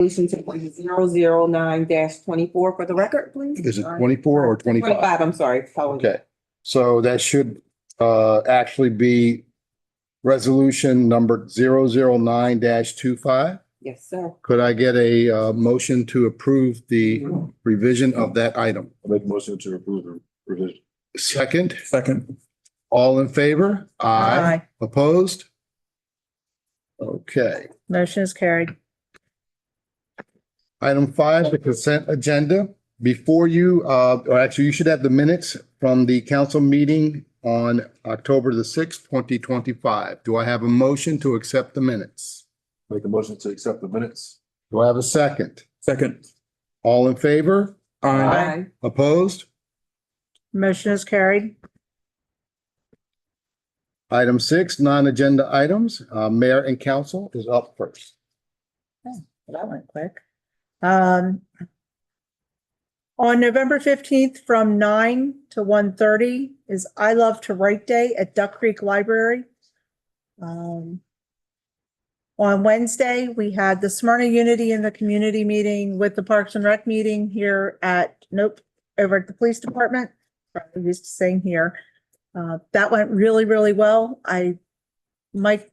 Resolution 2.009-24 for the record, please. Is it 24 or 25? 25, I'm sorry. Apologies. Okay, so that should actually be resolution number 009-25. Yes, sir. Could I get a motion to approve the revision of that item? I make a motion to approve the revision. Second, Second. all in favor? Aye. Opposed? Okay. Motion is carried. Item 5, the consent agenda. Before you, or actually, you should have the minutes from the council meeting on October the 6th, 2025. Do I have a motion to accept the minutes? Make a motion to accept the minutes. Do I have a second? Second. All in favor? Aye. Opposed? Motion is carried. Item 6, non-agenda items. Mayor and council is up first. That went quick. On November 15th from 9 to 1:30 is I Love to Write Day at Duck Creek Library. On Wednesday, we had the Smyrna Unity in the community meeting with the Parks and Rec meeting here over at the police department. Probably used to saying here. That went really, really well. Mike,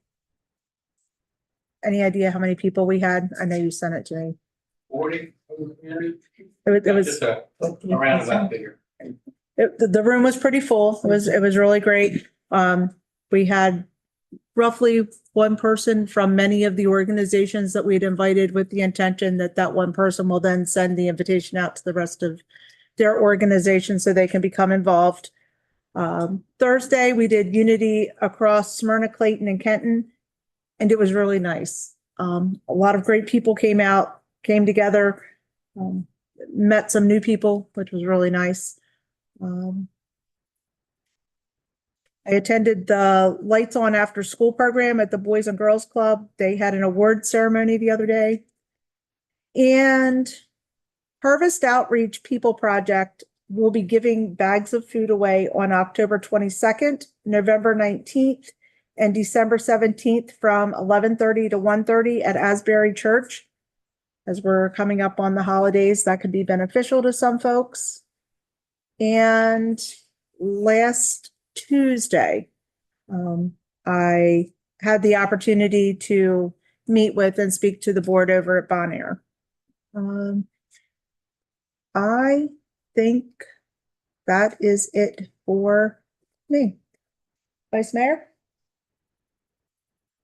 any idea how many people we had? I know you sent it to me. 40 from the community. It was Just around that figure. the room was pretty full. It was really great. We had roughly one person from many of the organizations that we'd invited with the intention that that one person will then send the invitation out to the rest of their organization so they can become involved. Thursday, we did Unity across Smyrna, Clayton, and Kenton, and it was really nice. A lot of great people came together, met some new people, which was really nice. I attended the Lights On After School program at the Boys and Girls Club. They had an award ceremony the other day. And Harvest Outreach People Project will be giving bags of food away on October 22nd, November 19th, and December 17th from 11:30 to 1:30 at Asbury Church. As we're coming up on the holidays, that could be beneficial to some folks. And last Tuesday, I had the opportunity to meet with and speak to the board over at Bon Air. I think that is it for me. Vice Mayor?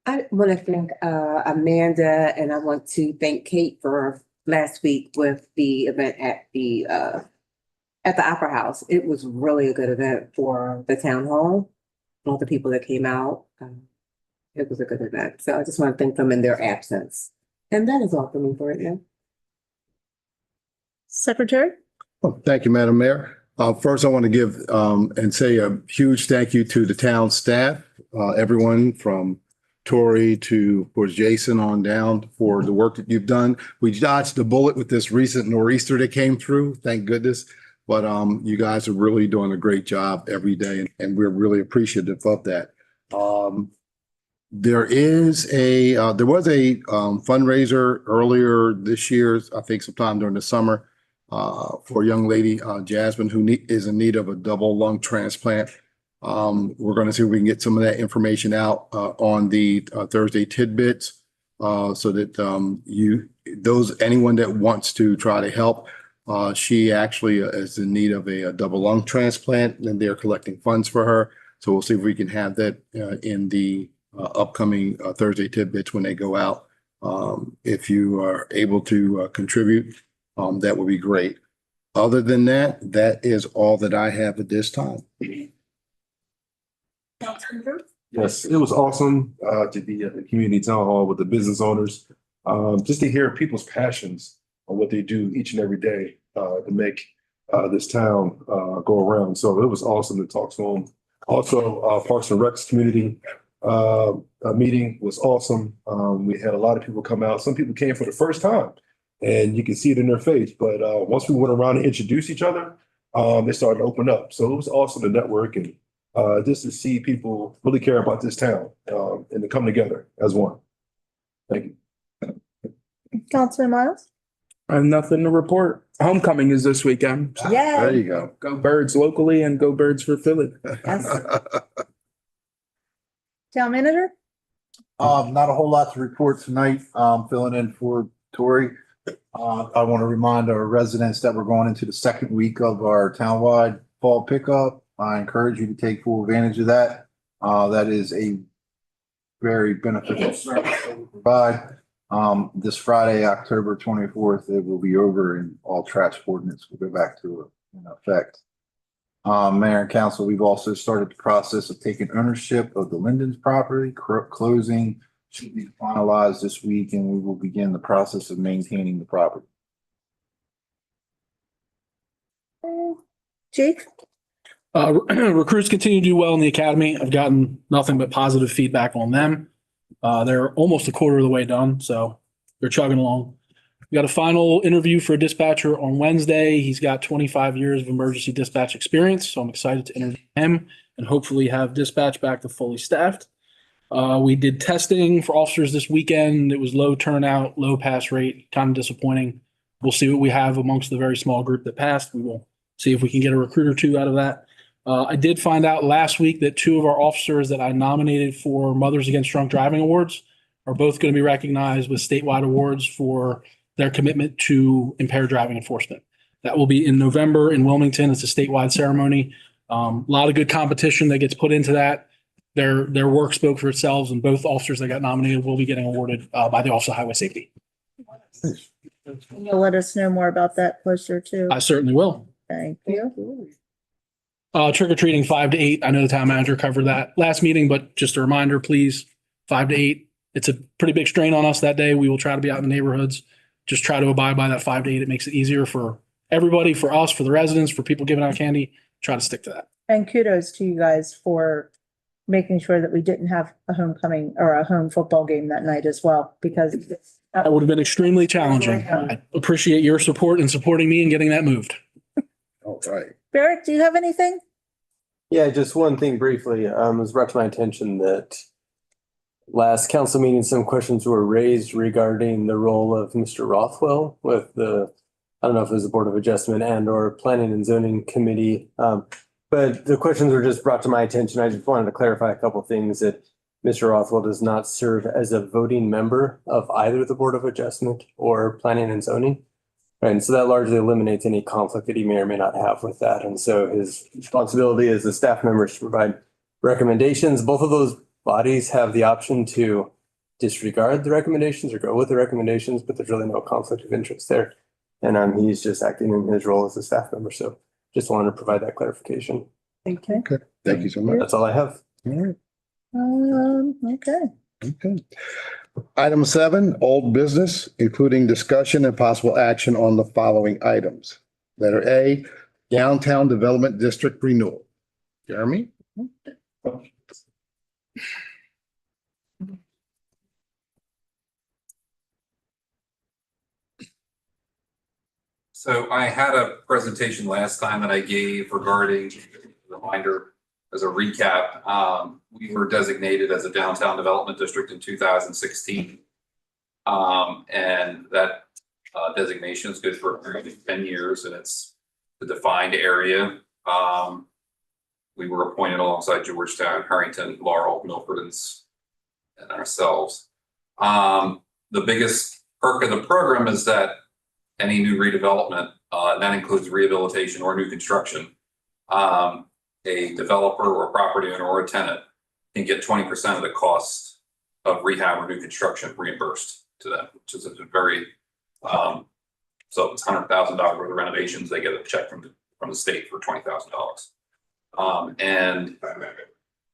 I want to thank Amanda, and I want to thank Kate for last week with the event at the Opera House. It was really a good event for the town hall. All the people that came out, it was a good event. So I just want to thank them in their absence. And that is all for me for right now. Secretary? Oh, thank you, Madam Mayor. First, I want to give and say a huge thank you to the town staff, everyone from Tori to, of course, Jason on down for the work that you've done. We dodged the bullet with this recent nor'easter that came through, thank goodness. But you guys are really doing a great job every day, and we're really appreciative of that. There was a fundraiser earlier this year, I think sometime during the summer, for a young lady, Jasmine, who is in need of a double lung transplant. We're going to see if we can get some of that information out on the Thursday tidbits, so that anyone that wants to try to help, she actually is in need of a double lung transplant, and they're collecting funds for her. So we'll see if we can have that in the upcoming Thursday tidbits when they go out. If you are able to contribute, that would be great. Other than that, that is all that I have at this time. Yes, it was awesome to be at the community town hall with the business owners. Just to hear people's passions on what they do each and every day to make this town go around. So it was awesome to talk to them. Also, Parks and Recs community meeting was awesome. We had a lot of people come out. Some people came for the first time, and you can see it in their face. But once we went around and introduced each other, they started to open up. So it was awesome to network and just to see people really care about this town and to come together as one. Thank you. Councilman Miles? I have nothing to report. Homecoming is this weekend. So There Yay. you go. go Birds locally and go Birds for Philly. Yes. Town manager? Not a whole lot to report tonight. Filling in for Tori. I want to remind our residents that we're going into the second week of our townwide fall pickup. I encourage you to take full advantage of that. That is a very beneficial service that we provide. This Friday, October 24th, it will be over and all trash ordinance will go back to in effect. Mayor and council, we've also started the process of taking ownership of the Linden's property. Closing should be finalized this week, and we will begin the process of maintaining the property. Jake? Recruits continue to do well in the academy. I've gotten nothing but positive feedback on them. They're almost a quarter of the way done, so they're chugging along. We got a final interview for a dispatcher on Wednesday. He's got 25 years of emergency dispatch experience, so I'm excited to interview him and hopefully have dispatch back to fully staffed. We did testing for officers this weekend. It was low turnout, low pass rate, kind of disappointing. We'll see what we have amongst the very small group that passed. We will see if we can get a recruit or two out of that. I did find out last week that two of our officers that I nominated for Mothers Against Drunk Driving Awards are both going to be recognized with statewide awards for their commitment to impaired driving enforcement. That will be in November in Wilmington. It's a statewide ceremony. A lot of good competition that gets put into that. Their work spoke for itself, and both officers that got nominated will be getting awarded by the Office of Highway Safety. You'll let us know more about that closer too. I certainly will. Thank you. Trick or treating 5 to 8. I know the town manager covered that last meeting, but just a reminder, please, 5 to 8. It's a pretty big strain on us that day. We will try to be out in the neighborhoods. Just try to abide by that 5 to 8. It makes it easier for everybody, for us, for the residents, for people giving out candy. Try to stick to that. And kudos to you guys for making sure that we didn't have a homecoming or a home football game that night as well, because That would have been extremely challenging. I appreciate your support and supporting me and getting that moved. All right. Barrett, do you have anything? Yeah, just one thing briefly. It was brought to my attention that last council meeting, some questions were raised regarding the role of Mr. Rothwell with I don't know if it was the Board of Adjustment and or Planning and Zoning Committee. But the questions were just brought to my attention. I just wanted to clarify a couple of things that Mr. Rothwell does not serve as a voting member of either the Board of Adjustment or Planning and Zoning. And so that largely eliminates any conflict that he may or may not have with that. And so his responsibility as the staff members to provide recommendations. Both of those bodies have the option to disregard the recommendations or go with the recommendations, but there's really no conflict of interest there. And he's just acting in his role as a staff member. So just wanted to provide that clarification. Okay. Thank you so much. That's all I have. All right. Okay. Okay. Item 7, old business, including discussion and possible action on the following items. Letter A, Downtown Development District Renewal. Jeremy? So I had a presentation last time that I gave regarding, reminder as a recap, we were designated as a downtown development district in 2016. And that designation is good for 10 years and it's the defined area. We were appointed alongside Georgetown, Harrington, Laurel, Milford, and ourselves. The biggest perk of the program is that any new redevelopment, and that includes rehabilitation or new construction, a developer or a property owner or a tenant can get 20% of the cost of rehab or new construction reimbursed to them, which is a very, so if it's $100,000 worth of renovations, they get a check from the state for $20,000. And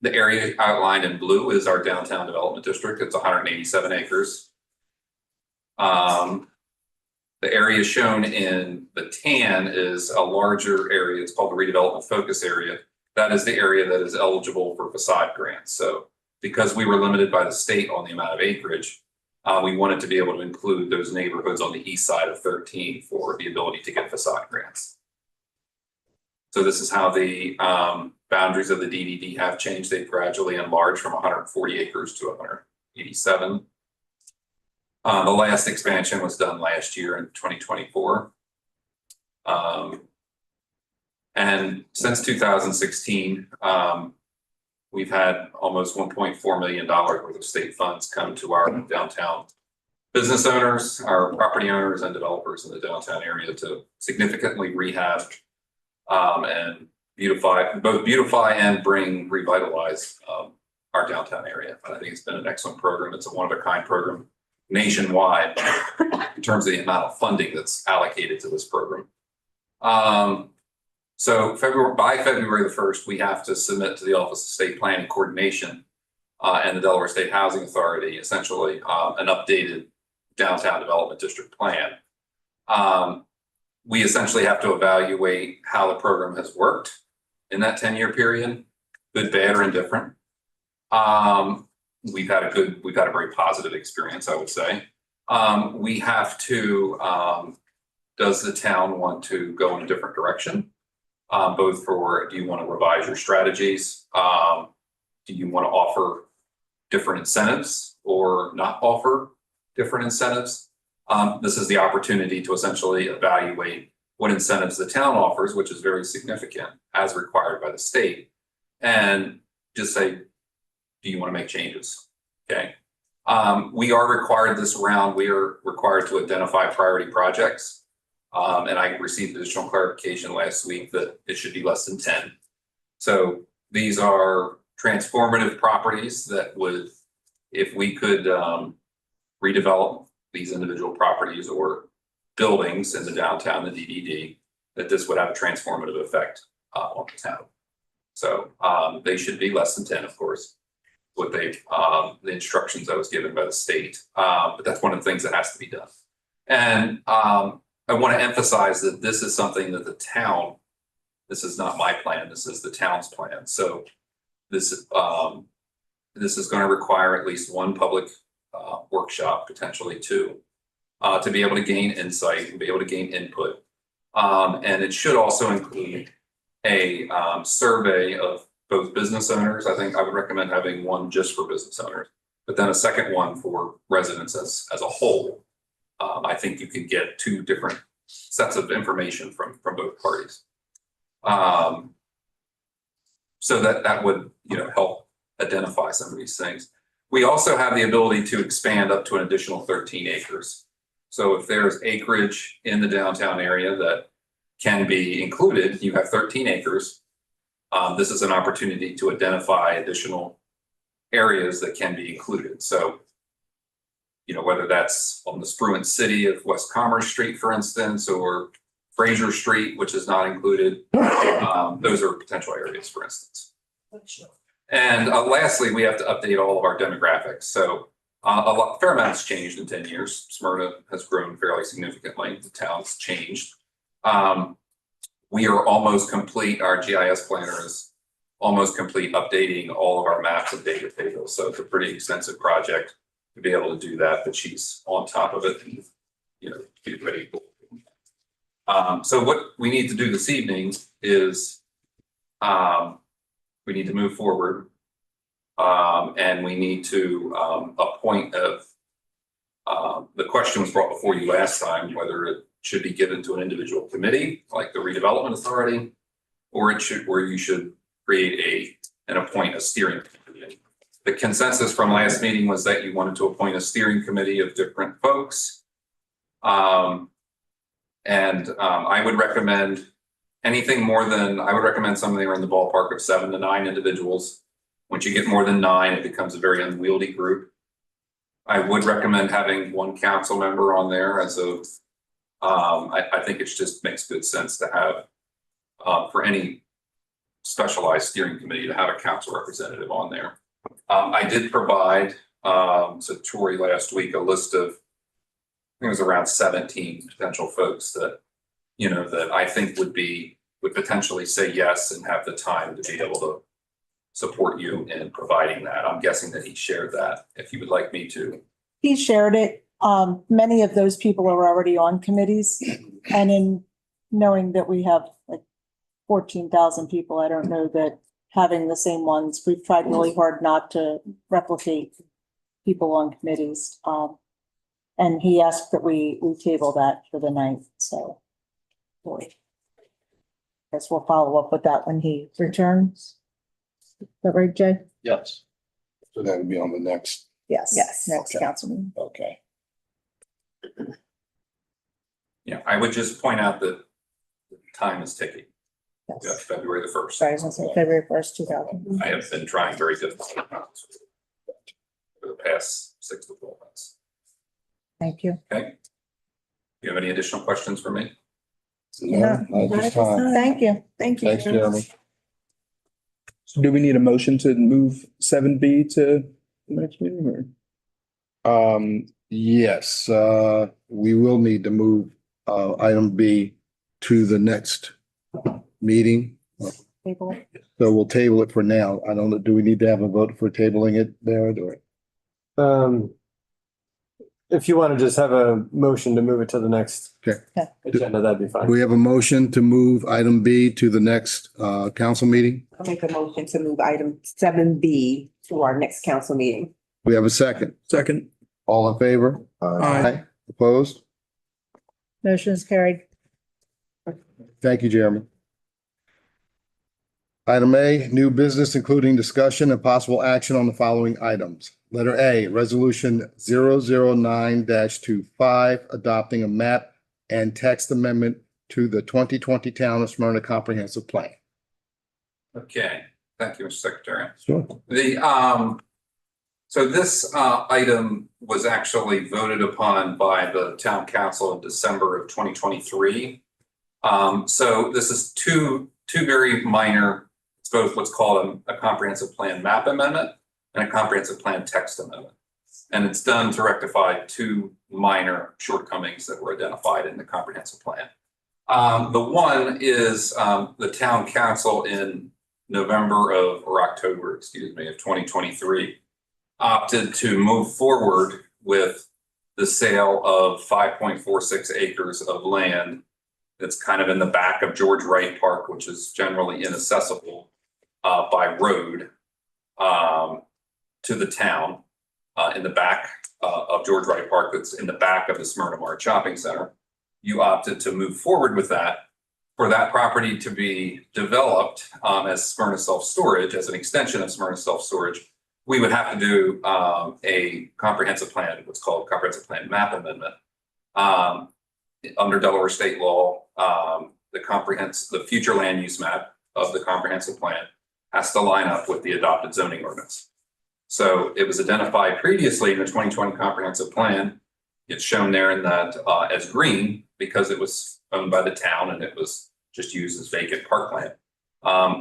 the area outlined in blue is our downtown development district. It's 187 acres. The area shown in the tan is a larger area. It's called the redevelopment focus area. That is the area that is eligible for facade grants. So because we were limited by the state on the amount of acreage, we wanted to be able to include those neighborhoods on the east side of 13 for the ability to get facade grants. So this is how the boundaries of the DDD have changed. They've gradually enlarged from 140 acres to 187. The last expansion was done last year in 2024. And since 2016, we've had almost $1.4 million worth of state funds come to our downtown business owners, our property owners and developers in the downtown area to significantly rehab and beautify and revitalize our downtown area. I think it's been an excellent program. It's a one-of-a-kind program nationwide in terms of the amount of funding that's allocated to this program. So by February the 1st, we have to submit to the Office of State Planning Coordination and the Delaware State Housing Authority, essentially an updated downtown development district plan. We essentially have to evaluate how the program has worked in that 10-year period, good, bad, or indifferent. We've had a very positive experience, I would say. We have to, does the town want to go in a different direction? Both for, do you want to revise your strategies? Do you want to offer different incentives or not offer different incentives? This is the opportunity to essentially evaluate what incentives the town offers, which is very significant as required by the state, and just say, do you want to make changes? Okay. We are required this round, we are required to identify priority projects. And I received additional clarification last week that it should be less than 10. So these are transformative properties that would, if we could redevelop these individual properties or buildings in the downtown, the DDD, that this would have a transformative effect on the town. So they should be less than 10, of course, what they, the instructions I was given by the state. But that's one of the things that has to be done. And I want to emphasize that this is something that the town, this is not my plan, this is the town's plan. So this is going to require at least one public workshop, potentially two, to be able to gain insight and be able to gain input. And it should also include a survey of both business owners. I think I would recommend having one just for business owners, but then a second one for residents as a whole. I think you could get two different sets of information from both parties. So that would, help identify some of these things. We also have the ability to expand up to an additional 13 acres. So if there's acreage in the downtown area that can be included, you have 13 acres. This is an opportunity to identify additional areas that can be included. So whether that's on the Spruant City of West Commerce Street, for instance, or Fraser Street, which is not included. Those are potential areas, for instance. And lastly, we have to update all of our demographics. So a fair amount has changed in 10 years. Smyrna has grown fairly significantly. The town's changed. We are almost complete. Our GIS planner is almost complete updating all of our maps and data tables. So it's a pretty extensive project to be able to do that, but she's on top of it and, be ready. So what we need to do this evening is we need to move forward and we need to appoint the question was brought before you last time, whether it should be given to an individual committee like the redevelopment authority, or you should create and appoint a steering committee. The consensus from last meeting was that you wanted to appoint a steering committee of different folks. I would recommend I would recommend somewhere in the ballpark of 7 to 9 individuals. Once you get more than 9, it becomes a very unwieldy group. I would recommend having one council member on there I think it just makes good sense to have for any specialized steering committee to have a council representative on there. I did provide to Tori last week a list of, I think it was around 17 potential folks that, that I think would potentially say yes and have the time to be able to support you in providing that. I'm guessing that he shared that, if you would like me to. He shared it. Many of those people are already on committees, and in knowing that we have like 14,000 people, I don't know that having the same ones, we've tried really hard not to replicate people on committees. And he asked that we table that for the night, so. Guess we'll follow up with that when he returns. Is that right, Jay? Yes. So that would be on the next, Yes. Yes. Next Okay. council meeting. okay. Yeah, I would just point out that the time is ticking. Yeah, Yes. February the first. Sorry, I was gonna say February 1st, 2000. I have been trying very difficult for the past 6 to 12 months. Thank you. Okay. Do you have any additional questions for me? No, not this time. Thank you. Thank you. Thanks, Jeremy. So do we need a motion to move 7B to the next meeting or? Yes, we will need to move, item B to the next meeting. Table. So we'll table it for now. I don't know, do we need to have a vote for tabling it there or? If you want to just have a motion to move it to the next Okay. agenda, that'd be Do fine. we have a motion to move item B to the next, council meeting? I'll make a motion to move item 7B to our next council meeting. We have a second. Second. All in favor? Aye. Opposed? Motion is carried. Thank you, Jeremy. Item A, new business including discussion and possible action on the following items. Letter A, resolution 009-25, adopting a map and text amendment to the 2020 Town of Smyrna Comprehensive Plan. Okay, thank you, Mr. Secretary. Sure. So this item was actually voted upon by the town council in December of 2023. So this is two very minor, it's both what's called a comprehensive plan map amendment and a comprehensive plan text amendment. And it's done to rectify two minor shortcomings that were identified in the comprehensive plan. The one is the town council in October, of 2023, opted to move forward with the sale of 5.46 acres of land that's kind of in the back of George Wright Park, which is generally inaccessible by road to the town in the back of George Wright Park, that's in the back of the Smyrna Mart Shopping Center. You opted to move forward with that, for that property to be developed as Smyrna Self-Storage, as an extension of Smyrna Self-Storage. We would have to do a comprehensive plan, what's called comprehensive plan map amendment. Under Delaware state law, the future land use map of the comprehensive plan has to line up with the adopted zoning ordinance. So it was identified previously in the 2020 comprehensive plan. It's shown there in that as green because it was owned by the town and it was just used as vacant parkland.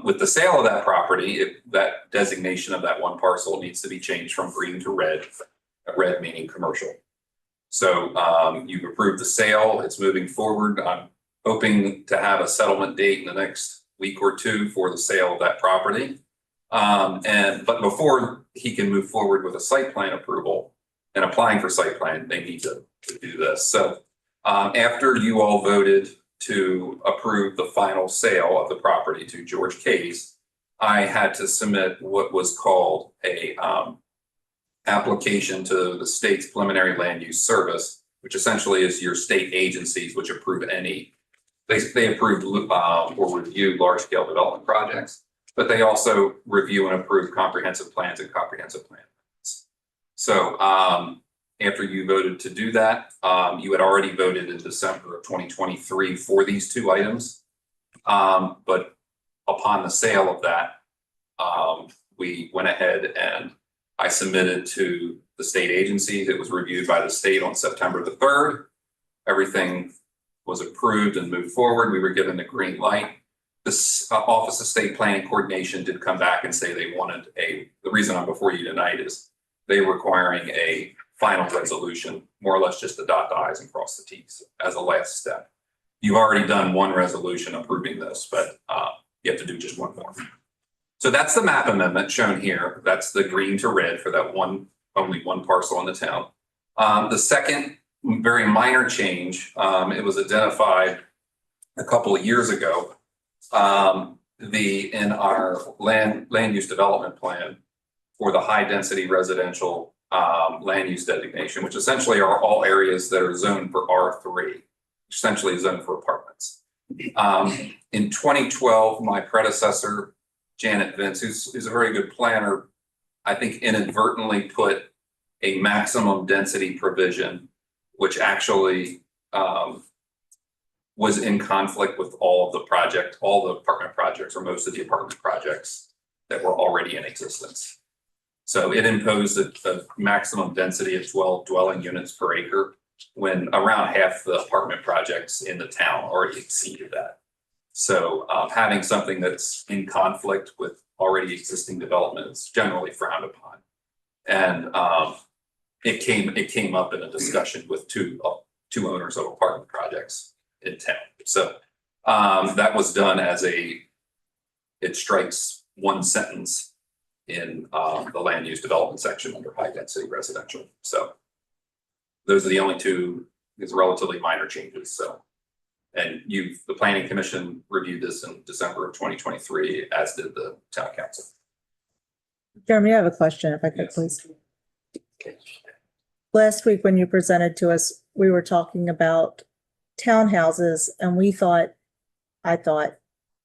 With the sale of that property, that designation of that one parcel needs to be changed from green to red, red meaning commercial. So you've approved the sale, it's moving forward. I'm hoping to have a settlement date in the next week or two for the sale of that property. But before he can move forward with a site plan approval and applying for site plan, they need to do this. So after you all voted to approve the final sale of the property to George Case, I had to submit what was called a application to the state's preliminary land use service, which essentially is your state agencies which approve they approve or review large scale development projects, but they also review and approve comprehensive plans and comprehensive plans. So after you voted to do that, you had already voted in December of 2023 for these two items. But upon the sale of that, we went ahead and I submitted to the state agencies. It was reviewed by the state on September the 3rd. Everything was approved and moved forward. We were given the green light. This Office of State Planning Coordination did come back and say they wanted the reason I'm before you tonight is they were requiring a final resolution, more or less just to dot the i's and cross the t's as a last step. You've already done one resolution approving this, but you have to do just one more. So that's the map amendment shown here. That's the green to red for that only one parcel in the town. The second very minor change, it was identified a couple of years ago. In our land use development plan for the high density residential land use designation, which essentially are all areas that are zoned for R3, essentially zoned for apartments. In 2012, my predecessor, Janet Vince, who's a very good planner, I think inadvertently put a maximum density provision, which actually was in conflict with all the apartment projects, or most of the apartment projects that were already in existence. So it imposed a maximum density of 12 dwelling units per acre, when around half the apartment projects in the town already exceeded that. So having something that's in conflict with already existing development is generally frowned upon. And it came up in a discussion with two owners of apartment projects in town. So that was done as it strikes one sentence in the land use development section under high density residential. So those are the only two, these relatively minor changes. So, and the planning commission reviewed this in December of 2023, as did the town council. Jeremy, I have a question, if I could, Yes. please. Last week, when you presented to us, we were talking about townhouses, and I thought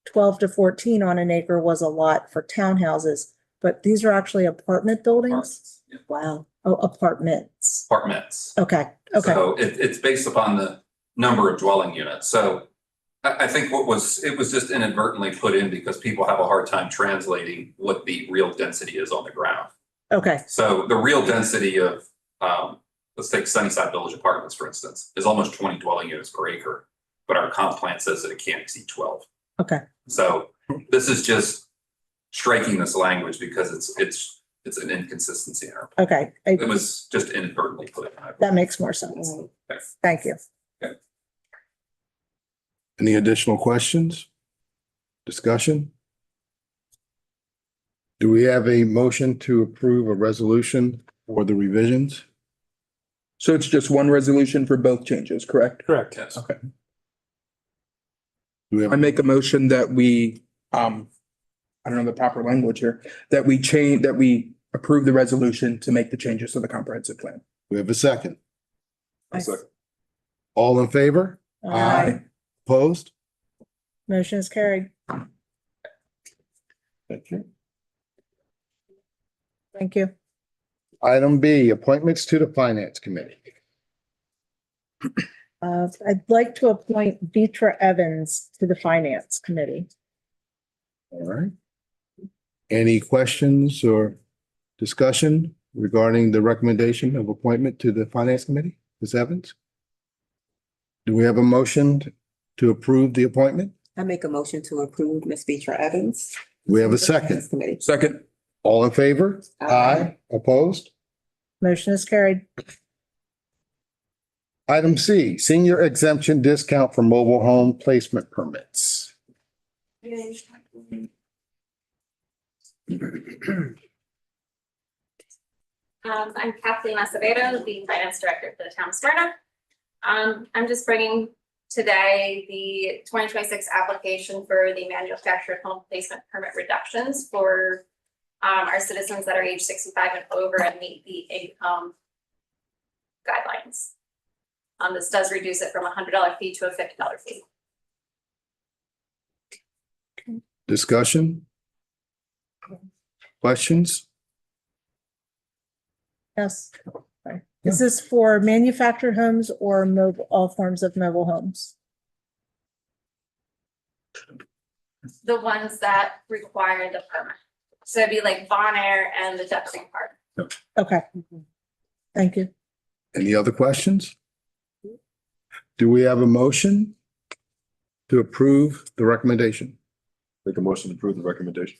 12 to 14 on an acre was a lot for townhouses, but these are actually apartment buildings? Yeah. Wow. Oh, apartments. Apartments. Okay, okay, So it's based upon the number of dwelling units. So I think it was just inadvertently put in because people have a hard time translating what the real density is on the ground. okay, So the real density of, let's take Sunnyside Village Apartments, for instance, is almost 20 dwelling units per acre, but our comp plan says that it can't exceed 12. okay. So this is just striking this language because it's an inconsistency in our, Okay, it was just inadvertently put in. that makes more sense. Thank you. Any additional questions? Discussion? Do we have a motion to approve a resolution for the revisions? So it's just one resolution for both changes, correct? Correct. Yes. Okay. Do we have I make a motion that we, I don't know the proper language here, that we approve the resolution to make the changes to the comprehensive plan. we have a second? A second. All in favor? Opposed? Motion is carried. Thank you. Thank you. Item B, appointments to the Finance Committee. I'd like to appoint Deetra Evans to the Finance Committee. All right. Any questions or discussion regarding the recommendation of appointment to the Finance Committee? Ms. Evans? Do we have a motion to approve the appointment? I make a motion to approve Ms. Deetra Evans. We have a second. Committee. Second. All in favor? Aye. Opposed? Motion is carried. Item C, senior exemption discount for mobile home placement permits. I'm Kathleen Acevedo, the finance director for the town of Smyrna. I'm just bringing today the 2026 application for the manufactured home placement permit reductions for our citizens that are age 65 and over and meet the income guidelines. This does reduce it from a $100 fee to a $50 fee. Discussion? Questions? Yes. Sorry. Is this for manufactured homes or mobile, all forms of mobile homes? The ones that require the permit. So it'd be like Bon Air and the Duck Creek Park. Okay. Thank you. Any other questions? Do we have a motion to approve the recommendation? Make a motion to approve the recommendation.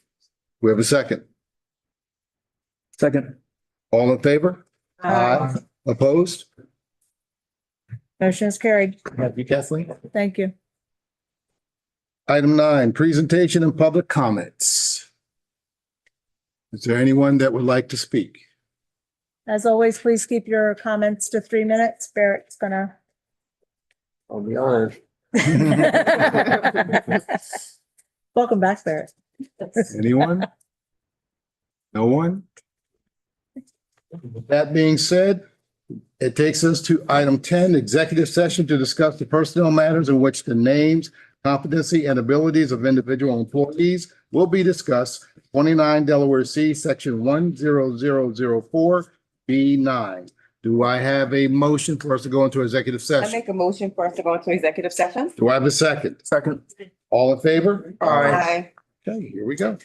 We have a second. Second. All in favor? Opposed? Motion is carried. Thank you, Kathleen. Thank you. Item 9, presentation and public comments. Is there anyone that would like to speak? As always, please keep your comments to 3 minutes. Barrett's gonna. I'll be honored. Welcome back, Barrett. Anyone? No one? With that being said, it takes us to item 10, executive session to discuss the personnel matters in which the names, competency, and abilities of individual employees will be discussed. 29 Delaware C, section 10004B9. Do I have a motion for us to go into executive I session? make a motion for us to go into executive session. Do I have a second? Second. All in favor? Aye. Okay, here we go.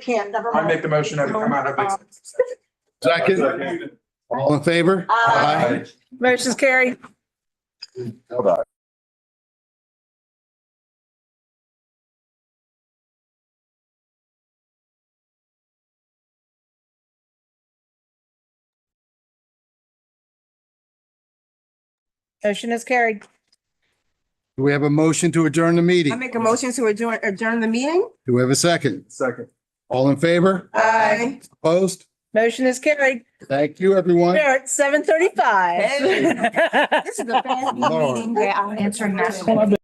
Can't, never I mind. make the motion that we come out of executive session. Second, all in favor? Aye. Motion's carried. Hold on. Motion is carried. Do we have a motion to adjourn the I meeting? make a motion to adjourn the meeting? Do we have a second? Second. All in favor? Aye. Opposed? Motion is carried. Thank you, everyone. We're at 7:35. This is the fastest meeting that I answered.